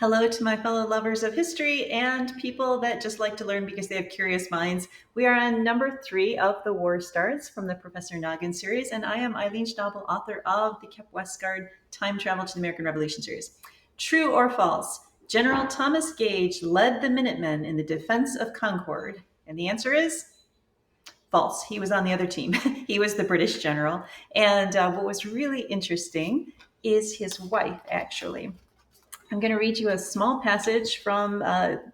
Hello to my fellow lovers of history and people that just like to learn because they have curious minds. We are on number 3 of the War Starts from the Professor Noggin series, and I am Eileen Schnabel, author of the Kep Westgard Time Travel to the American Revolution series. True or false? General Thomas Gage led the Minutemen in the defense of Concord. And the answer is false. He was on the other team. He was the British general. And what was really interesting is his wife, actually. I'm going to read you a small passage from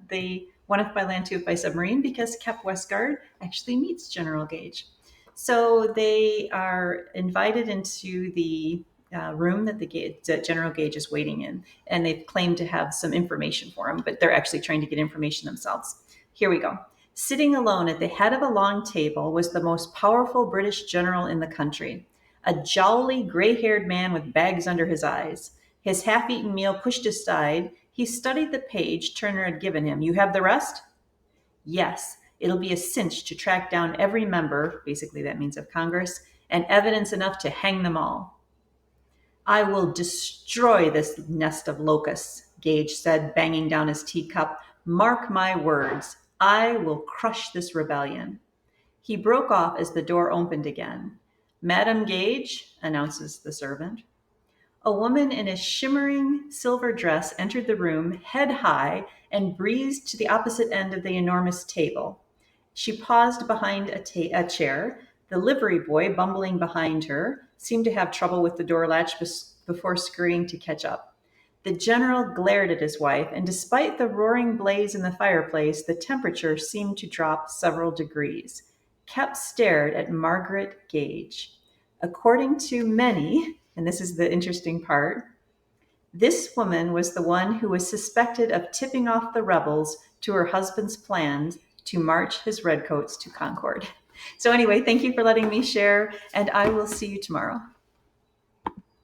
the One If by Land, Two If by Submarine, because Kep Westgard actually meets General Gage. So they are invited into the room that General Gage is waiting in, and they've claimed to have some information for him, but they're actually trying to get information themselves. Here we go. Sitting alone at the head of a long table was the most powerful British general in the country, a jowly, gray-haired man with bags under his eyes. His half-eaten meal pushed aside, he studied the page Turner had given him. You have the rest? Yes. It'll be a cinch to track down every member, basically that means of Congress, and evidence enough to hang them all. I will destroy this nest of locusts, Gage said, banging down his teacup. Mark my words. I will crush this rebellion. He broke off as the door opened again. Madam Gage, announces the servant. A woman in a shimmering silver dress entered the room, head high, and breezed to the opposite end of the enormous table. She paused behind a chair. The livery boy, bumbling behind her, seemed to have trouble with the door latch before scurrying to catch up. The general glared at his wife, and despite the roaring blaze in the fireplace, the temperature seemed to drop several degrees. Kep stared at Margaret Gage. According to many, and this is the interesting part, this woman was the one who was suspected of tipping off the rebels to her husband's plans to march his redcoats to Concord. So anyway, thank you for letting me share, and I will see you tomorrow.